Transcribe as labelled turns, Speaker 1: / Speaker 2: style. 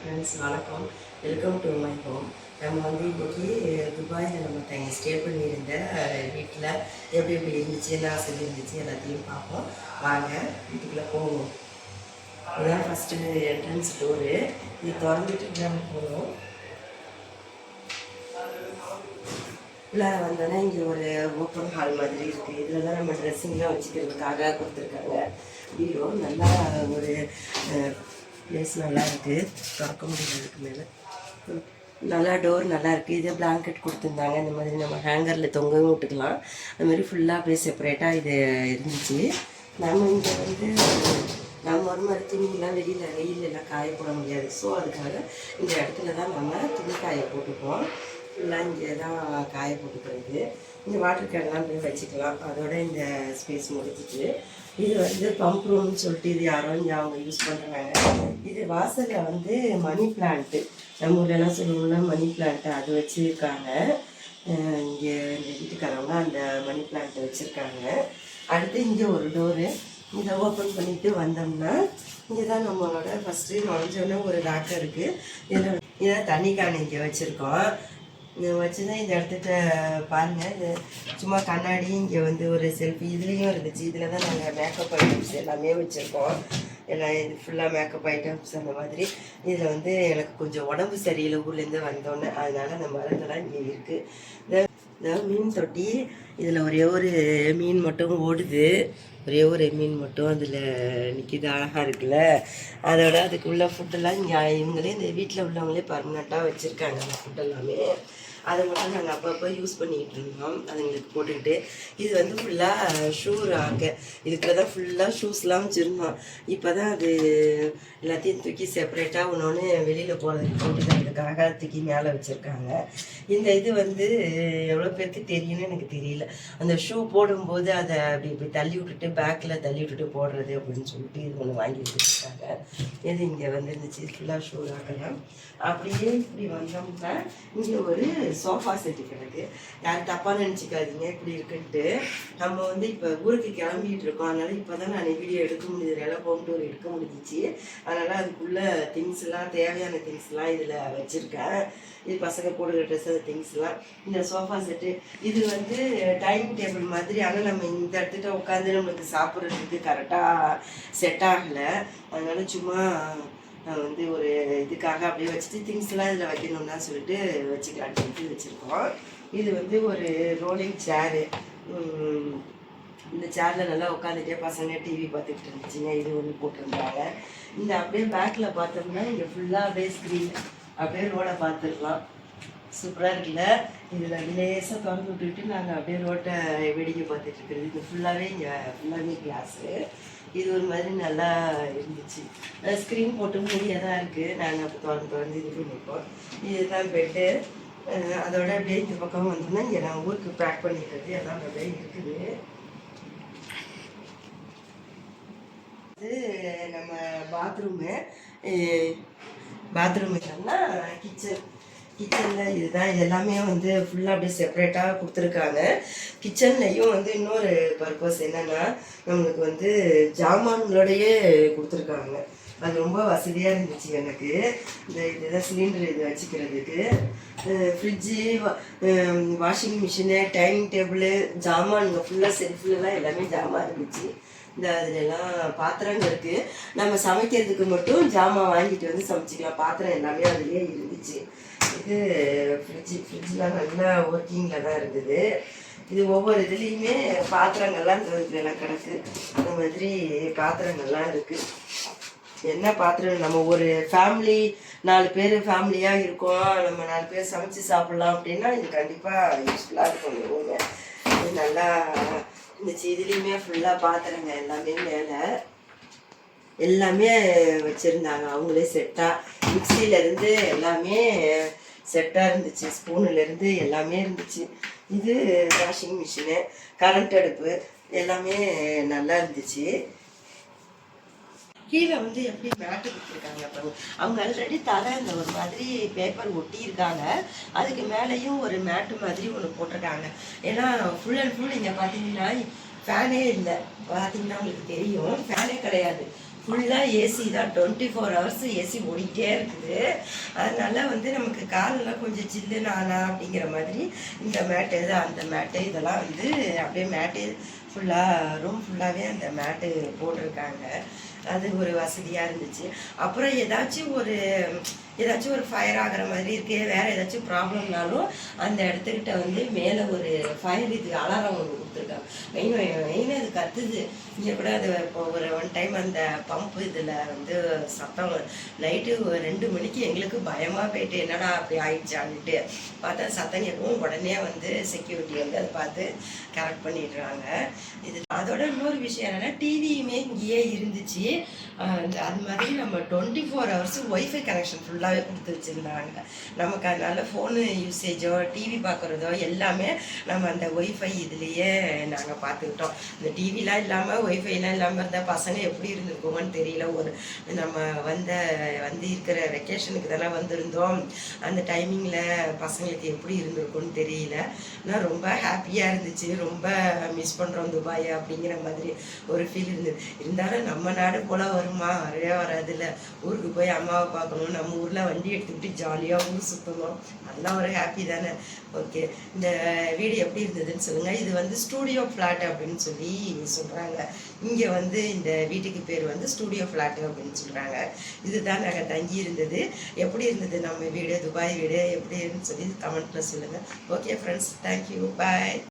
Speaker 1: Friends வணக்கம். Welcome to my home. நம்ம வந்து இன்றைக்கி துபாயில் நம்ம ஸ்டே பண்ணியிருந்த வீட்டில் எப்படி எப்படி இருந்துச்சு, என்ன வசதி இருந்துச்சு எல்லாத்தையும் பார்ப்போம். வாங்க வீட்டுக்குள்ளே போவோம். இதுதான் ஃபஸ்ட்டு என்ட்ரன்ஸ் டோரு. இது திறந்துட்டு நம்ம போவோம். உள்ளார வந்தோன்னா இங்கே ஒரு ஓப்பன் ஹால் மாதிரி இருக்குது. இதில் தான் நம்ம ட்ரெஸ்ஸிங்லாம் வச்சுக்கிறதுக்காக கொடுத்துருக்காங்க. வீடோ நல்லா ஒரு பிளேஸ் நல்லா இருக்குது. திறக்க முடியாதுக்கு மேலே நல்லா டோர் நல்லா இருக்குது. இதே பிளாங்கெட் கொடுத்துருந்தாங்க. இந்த மாதிரி நம்ம ஹேங்கரில் தொங்கவும் விட்டுக்கலாம். அது மாதிரி ஃபுல்லாக அப்படியே செப்பரேட்டாக இது இருந்துச்சு. நம்ம இங்கே வந்து நம்ம ஒரு மாதிரி துணியெல்லாம் வெயிலெல்லாம் காய போட முடியாது. ஸோ அதுக்காக இந்த இடத்துல தான் நம்ம துணி காய போட்டுப்போம். ஃபுல்லாக இங்கே தான் காய போட்டுக்கிறது. இங்கே வாட்டர் கேன்லாம் போய் வச்சுக்கலாம். அதோட இந்த ஸ்பேஸ் முடிஞ்சிச்சு. இது வந்து பம்ப் ரூம்னு சொல்லிட்டு இது யாரோ இங்கே அவங்க யூஸ் பண்ணுறாங்க. இது வாசலில் வந்து மணி பிளான்ட்டு, நம்ம ஊர்லலாம் சொல்லுவோம்னா மணி பிளான்ட்டு, அது வச்சுருக்காங்க. இங்கே இந்த வீட்டுக்காரவங்க அந்த மணி பிளான்ட்டை வச்சுருக்காங்க. அடுத்து இங்கே ஒரு டோரு, இதை ஓப்பன் பண்ணிவிட்டு வந்தோம்னா இங்கே தான் நம்மளோட ஃபஸ்ட்டு நுழைஞ்சோன்னே ஒரு ராக்கர் இருக்குது. இதில் தண்ணி கேன் இங்கே வச்சுருக்கோம். வச்சுதான் இந்த இடத்துட்ட பாருங்கள். இது சும்மா கண்ணாடி, இங்கே வந்து ஒரு செல்ஃபி இதுலேயும் இருந்துச்சு. இதில் தான் நாங்கள் மேக்கப் ஐட்டம்ஸ் எல்லாமே வச்சுருக்கோம். எல்லாம் இது ஃபுல்லாக மேக்கப் ஐட்டம்ஸ் அந்த மாதிரி. இதில் வந்து எனக்கு கொஞ்சம் உடம்பு சரியில்லை ஊர்லேருந்து வந்தோன்னே, அதனால் அந்த மருந்தெல்லாம் இங்கே இருக்குது. இந்த மீன் தொட்டி, இதில் ஒரே ஒரு மீன் மட்டும் ஓடுது. ஒரே ஒரு மீன் மட்டும் அதில் நிற்கிது, அழகாக இருக்குல்ல. அதோட அதுக்குள்ள ஃபுட்டெல்லாம் இங்கே இவங்களே இந்த வீட்டில் உள்ளவங்களே பர்மனெண்ட்டாக வச்சுருக்காங்க அந்த ஃபுட்டெல்லாமே. அதை மட்டும் நாங்கள் அப்பப்போ யூஸ் பண்ணிக்கிட்டு இருந்தோம் அதுங்களுக்கு போட்டுக்கிட்டு. இது வந்து ஃபுல்லாக ஷூ ராக்கு. இதுக்குள்ள தான் ஃபுல்லாக ஷூஸ்லாம் வச்சுருந்தோம். இப்போ தான் அது எல்லாத்தையும் தூக்கி செப்பரேட்டாக ஒன்று வெளியில் போகிறதுக்கு போட்டுக்கிறதுக்காக தூக்கி மேலே வச்சுருக்காங்க. இந்த இது வந்து எவ்வளோ பேருக்கு தெரியும்னு எனக்கு தெரியல. அந்த ஷூ போடும்போது அதை அப்படி இப்படி தள்ளி விட்டுட்டு பேக்கில் தள்ளி விட்டுட்டு போடுறது அப்படின்னு சொல்லிட்டு இது ஒன்று வாங்கி வச்சுருக்காங்க. இது இங்கே வந்துருந்துச்சு ஃபுல்லாக ஷூ ராக்கெல்லாம். அப்படியே இப்படி வந்தோம்னா இங்கே ஒரு சோஃபா செட்டு கிடக்கு. யாரும் தப்பாக நினச்சிக்காதீங்க இப்படி இருக்குன்ட்டு. நம்ம வந்து இப்போ ஊருக்கு கிளம்பிட்டு இருக்கோம். அதனால் இப்போ தான் நான் வீடியோ எடுக்க முடியுது, எல்லாம் ஹோம் டூர் எடுக்க முடிஞ்சிச்சு. அதனால் அதுக்குள்ளே திங்ஸ்லாம் தேவையான திங்ஸ்லாம் இதில் வச்சுருக்கேன். இது பசங்க போடுற ட்ரெஸ், அந்த திங்ஸ்லாம். இந்த சோஃபா செட்டு இது வந்து டைனிங் டேபிள் மாதிரி. ஆனால் நம்ம இந்த இடத்துட்ட உட்காந்து நம்மளுக்கு சாப்பிட்றதுக்கு கரெக்டாக செட் ஆகலை. அதனால் சும்மா வந்து ஒரு இதுக்காக அப்படியே வச்சுட்டு திங்ஸ்லாம் இதில் வைக்கணும்னா சொல்லிட்டு வச்சுக்கலான்னு சொல்லிட்டு வச்சுருக்கோம். இது வந்து ஒரு ரோலிங் சேரு. இந்த சேரில் நல்லா உட்காந்துட்டே பசங்க டிவி பார்த்துக்கிட்டு இருந்துச்சுங்க. இது ஒன்று போட்டிருந்தாங்க. இந்த அப்படியே பேக்கில் பார்த்தோம்னா இங்கே ஃபுல்லாக அப்படியே ஸ்க்ரீன் அப்படியே ரோடை பார்த்துடலாம். சூப்பராக இருக்குல்ல. இதில் லேசாக திறந்து விட்டுக்கிட்டு நாங்கள் அப்படியே ரோட்டை வேடிக்கை பார்த்துட்டு இருக்கிறது. இது ஃபுல்லாகவே இங்கே ஃபுல்லாகவே கிளாஸு. இது ஒரு மாதிரி நல்லா இருந்துச்சு. ஸ்க்ரீன் போட்டு மூடியாக தான் இருக்குது. நாங்கள் அப்போ திறந்து இது பண்ணிப்போம். இதுதான் பெட்டு. அதோட அப்படியே இந்த பக்கம் வந்தோம்னா இங்கே நான் ஊருக்கு பேக் பண்ணிக்கிறது எல்லாம் அப்படியே இருக்குது. இது நம்ம பாத்ரூமு என்னன்னா கிச்சனில் இதுதான். இது எல்லாமே வந்து ஃபுல்லாக அப்படியே செப்பரேட்டாக கொடுத்துருக்காங்க. கிச்சன்லையும் வந்து இன்னொரு பர்பஸ் என்னென்னா நம்மளுக்கு வந்து ஜாமான்களோடையே கொடுத்துருக்காங்க. அது ரொம்ப வசதியாக இருந்துச்சு எனக்கு. இந்த இதுதான் சிலிண்டர் இது வச்சுக்கிறதுக்கு. Fridge, washing machine, dining table, ஜாமான்ங்க ஃபுல்லாக செல்ஃப்லலாம் எல்லாமே ஜாமான் இருந்துச்சு. இந்த அதுலலாம் பாத்திரங்கள் இருக்குது. நம்ம சமைக்கிறதுக்கு மட்டும் ஜாமான் வாங்கிட்டு வந்து சமைச்சிக்கலாம். பாத்திரம் எல்லாமே அதுலேயே இருந்துச்சு. இது ஃப்ரிட்ஜெலாம் நல்லா ஒர்க்கிங்கில் தான் இருந்தது. இது ஒவ்வொரு இதுலேயுமே பாத்திரங்கள்லாம் எல்லாம் கிடக்கு. அந்த மாதிரி பாத்திரங்கள்லாம் இருக்குது. என்ன பாத்திரம், நம்ம ஒரு ஃபேமிலி 4 பேர் ஃபேமிலியாக இருக்கோம், நம்ம 4 பேர் சமைச்சு சாப்பிட்லாம் அப்படின்னா இது கண்டிப்பாக யூஸ்ஃபுல்லாக இருக்கும். இது நல்லா இருந்துச்சு. இதுலேயுமே ஃபுல்லாக பாத்திரங்க எல்லாமே மேலே எல்லாமே வச்சுருந்தாங்க அவங்களே செட்டாக. மிக்சியிலேருந்து எல்லாமே செட்டாக இருந்துச்சு. ஸ்பூனுலேருந்து எல்லாமே இருந்துச்சு. இது வாஷிங் மிஷினு, கரண்ட் அடுப்பு எல்லாமே நல்லா இருந்துச்சு. கீழே வந்து எப்படி மேட்டு கொடுத்துருக்காங்க பாருங்க. அவங்க ஆல்ரெடி தர இந்த ஒரு மாதிரி பேப்பர் ஒட்டியிருக்காங்க. அதுக்கு மேலேயும் ஒரு மேட்டு மாதிரி ஒன்று போட்டிருக்காங்க. ஏன்னா ஃபுல் அண்ட் ஃபுல் இங்கே பார்த்தீங்கன்னா ஃபேனே இல்லை. பார்த்தீங்கன்னா உங்களுக்கு தெரியும், ஃபேனே கிடையாது. ஃபுல்லாக ஏசி தான், 24 ஹவர்ஸ் ஏசி ஓடிக்கிட்டே இருக்குது. அதனால வந்து நமக்கு காலெல்லாம் கொஞ்சம் சில்லுன்னு ஆனா அப்படிங்கிற மாதிரி இந்த மேட்டு அந்த மேட்டு இதெல்லாம் வந்து அப்படியே மேட்டு ஃபுல்லாக ரூம் ஃபுல்லாகவே அந்த மேட்டு போட்டிருக்காங்க. அது ஒரு வசதியாக இருந்துச்சு. அப்புறம் ஏதாச்சும் ஒரு ஃபயர் ஆகிற மாதிரி இருக்குது, வேறு ஏதாச்சும் ப்ராப்ளம்னாலும் அந்த இடத்துக்கிட்ட வந்து மேலே ஒரு ஃபயர் இது அலாரம் ஒன்று கொடுத்துருக்காங்க. மெயின் அது கத்துது. இங்கே கூட அது இப்போ ஒரு ஒன் டைம் அந்த பம்பு இதில் வந்து சத்தம் நைட்டு 2 மணிக்கு எங்களுக்கு பயமாக போயிட்டு என்னடா அப்படி ஆயிடுச்சான்ட்டு பார்த்தா சத்தம் கேட்கவும் உடனே வந்து செக்யூரிட்டி வந்து அதை பார்த்து கரெக்ட் பண்ணிடுறாங்க. இது அதோட இன்னொரு விஷயம் என்னென்னா டிவியுமே இங்கேயே இருந்துச்சு. அது மாதிரி நம்ம 24 ஹவர்ஸ் ஒய்ஃபை கனெக்ஷன் ஃபுல்லாகவே கொடுத்து வச்சுருந்தாங்க. நமக்கு அதனால் ஃபோனு யூசேஜோ டிவி பார்க்குறதோ எல்லாமே நம்ம அந்த ஒய்ஃபை இதுலேயே நாங்கள் பார்த்துக்கிட்டோம். இந்த டிவிலாம் இல்லாமல் ஒய்ஃபைலாம் இல்லாமல் இருந்தால் பசங்க எப்படி இருந்திருக்கோங்கன்னு தெரியல. நம்ம வந்து இருக்கிற வெக்கேஷனுக்கு தானே வந்திருந்தோம். அந்த டைமிங்கில் பசங்களுக்கு எப்படி இருந்திருக்கும்னு தெரியல. ஆனால் ரொம்ப ஹாப்பியாக இருந்துச்சு. ரொம்ப மிஸ் பண்ணுறோம் துபாய் அப்படிங்கிற மாதிரி ஒரு ஃபீல் இருந்தது. இருந்தாலும் நம்ம நாடு போல் வருமா? வரவே வராதுல்ல. ஊருக்கு போய் அம்மாவை பார்க்கணும், நம்ம ஊரில் வண்டி எடுத்துக்கிட்டு ஜாலியாக ஊர் சுற்றணும், அதெல்லாம் ஒரு ஹாப்பி தானே. ஓகே, இந்த வீடு எப்படி இருந்ததுன்னு சொல்லுங்கள். இது வந்து ஸ்டூடியோ ஃப்ளாட் அப்படின்னு சொல்லி சொல்கிறாங்க. இங்கே வந்து இந்த வீட்டுக்கு பேர் வந்து ஸ்டூடியோ ஃப்ளாட்டு அப்படின்னு சொல்கிறாங்க. இதுதான் நாங்கள் தங்கி இருந்தது. எப்படி இருந்தது நம்ம வீடு, துபாய் வீடு எப்படி இருந்துன்னு சொல்லி கமெண்ட்டில் சொல்லுங்கள். ஓகே ஃப்ரெண்ட்ஸ், தேங்க்யூ, பாய்.